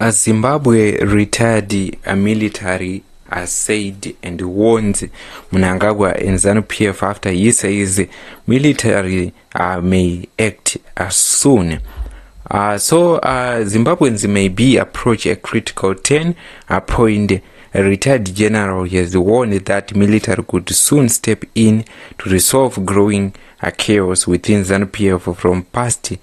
As Zimbabwe retired military has said and warned Mnangagwa and ZanuPF after he says military may act soon. So Zimbabweans may be approach a critical turn point. A retired general has warned that military could soon step in to resolve growing chaos within ZanuPF from past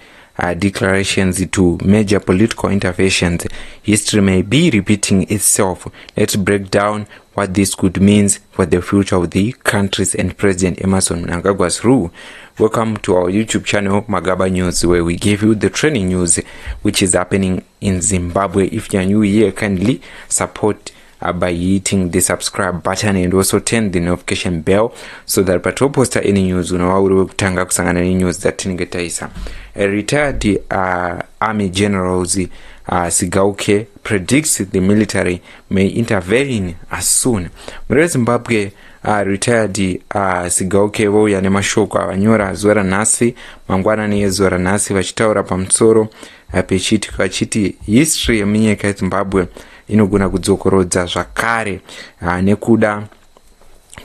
declarations to major political interventions. History may be repeating itself. Let's break down what this could mean for the future of the countries and President Emmerson Mnangagwa's rule. Welcome to our YouTube channel, Magaba News, where we give you the trending news which is happening in Zimbabwe. If you are new here, kindly support by hitting the subscribe button and also turn the notification bell so that pato posta any news unawauri kutanga kusangana ni news that tinigetaisa. A retired army generals Sigauke predicts the military may intervene as soon. Mure Zimbabwe retired Sigauke vo yane mashoko avanyora zuva ranhasi mangwanani ezuva ranhasi vachitaura pamusoro pechiti history yemunyika yeZimbabwe inogona kudzokorodza zvakare nekuda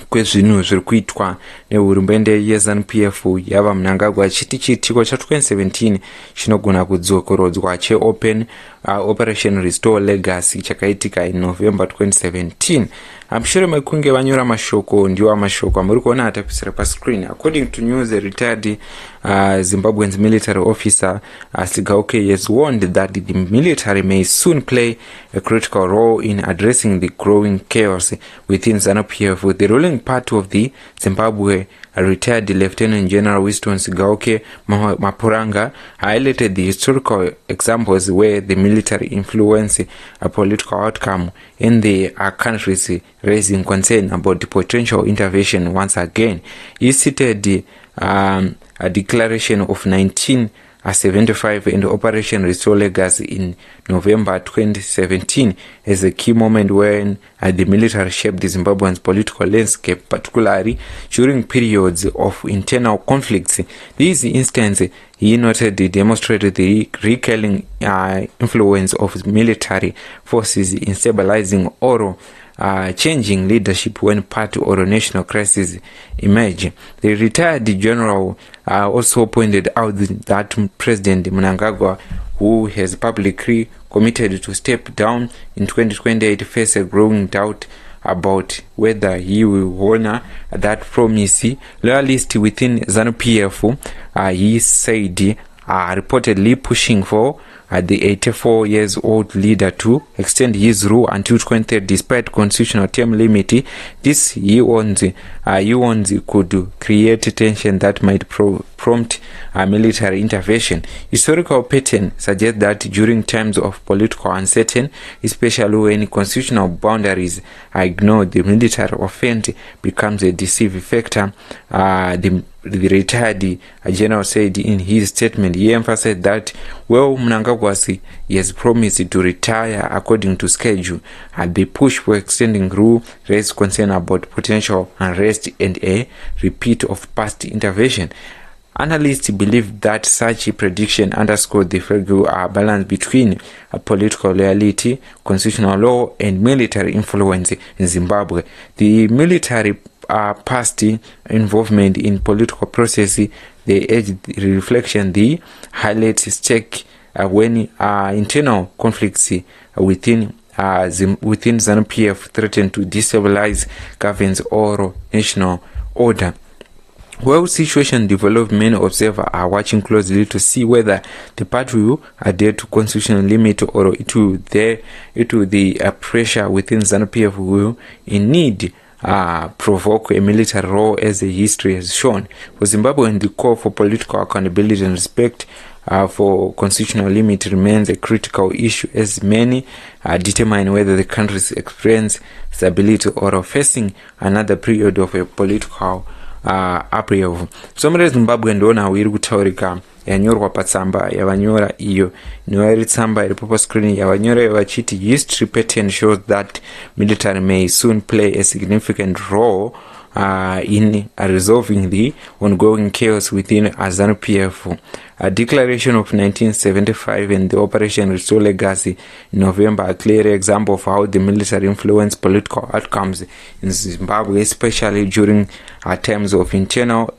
kwezvinhu zviri kuitwa nehurumende yeZanuPF yava Mnangagwa achiti chiitiko cha 2017 chinogona kudzokorodzwa cheopen Operation Restore Legacy chakaitika in November 2017. Mushure mekunge vanyora mashoko ndiwo mashoko amuri kuona atapisira pa screen. According to news, a retired Zimbabwean military officer Sigauke has warned that the military may soon play a critical role in addressing the growing chaos within ZanuPF. The ruling party of the Zimbabwe retired Lieutenant General Winston Sigauke Mapuranga highlighted the historical examples where the military influence a political outcome in the countries, raising concern about the potential intervention once again. He cited a declaration of 1975 and Operation Restore Legacy in November 2017 as a key moment when the military shaped the Zimbabwean political landscape, particularly during periods of internal conflicts. These instances, he noted, demonstrated the recurring influence of military forces in stabilizing or changing leadership when party or national crises emerge. The retired general also pointed out that President Mnangagwa, who has publicly committed to step down in 2028, faces a growing doubt about whether he will honor that promise. Loyalists within ZanuPF, he said, are reportedly pushing for the 84-year-old leader to extend his rule until 2030 despite constitutional term limit. This, he warns, could create tension that might prompt military intervention. Historical pattern suggests that during times of political uncertainty, especially when constitutional boundaries are ignored, the military offense becomes a decisive factor. The retired general said in his statement. He emphasized that Mnangagwa has promised to retire according to schedule, the push for extending rule raised concern about potential unrest and a repeat of past intervention. Analysts believe that such a prediction underscores the fragile balance between political loyalty, constitutional law, and military influence in Zimbabwe. The military past involvement in political processes, the age reflection, the highlights stake when internal conflicts within ZanuPF threaten to destabilize governance or national order. While situation developed, many observers are watching closely to see whether the party will adhere to constitutional limit or it will the pressure within ZanuPF will in need provoke a military role, as the history has shown. For Zimbabwe, the call for political accountability and respect for constitutional limit remains a critical issue, as many determine whether the country is experiencing stability or facing another period of a political upheaval. So mure Zimbabwe ndona wiri kutaurika yanyorwa patsamba yavanyora iyo inoiri tsamba iripo pa screen yavanyora vachiti history pattern shows that military may soon play a significant role in resolving the ongoing chaos within ZanuPF. A declaration of 1975 and the Operation Restore Legacy in November are a clear example of how the military influenced political outcomes in Zimbabwe, especially during times of internal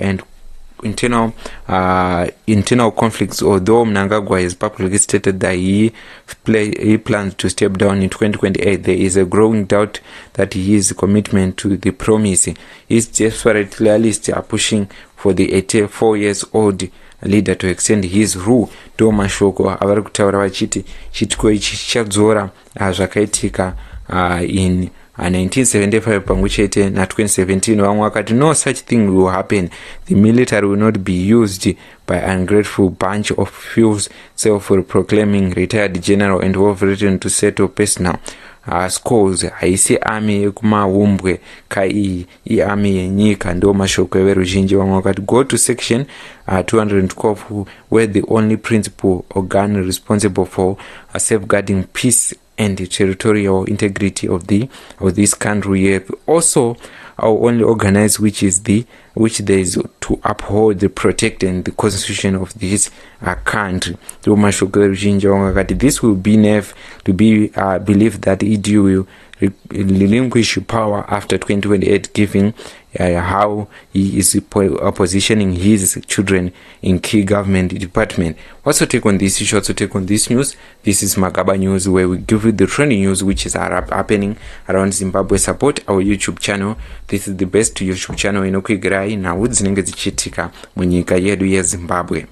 conflicts. Although Mnangagwa has publicly stated that he plans to step down in 2028, there is a growing doubt that his commitment to the promise. His desperate loyalists are pushing for the 84 years old leader to extend his rule. Ndo mashoko avari kutaura vachiti chitiko ichi chichadzora zvakaitika in 1975 pamwe chete na2017. Vamwe vakati no such thing will happen. The military will not be used by ungrateful bunch of fools self-proclaiming retired general and who have written to settle personal scores. Haisi army yekumaumbwe kai army yenyika. Ndo mashoko everuzhinji. Vamwe vakati go to section 212 where the only principal organ responsible for safeguarding peace and the territorial integrity of this country also our only organized which there is to uphold, protect and the constitution of this country. This will be enough to be believed that EDU will relinquish power after 2028, given how he is positioning his children in key government department. What's your take on this issue? What's your take on this news? This is Magaba News, where we give you the trending news which is happening around Zimbabwe. Support our YouTube channel. This is the best YouTube channel inokwigirai na udzinenge dzichitika munyika yedu yeZimbabwe.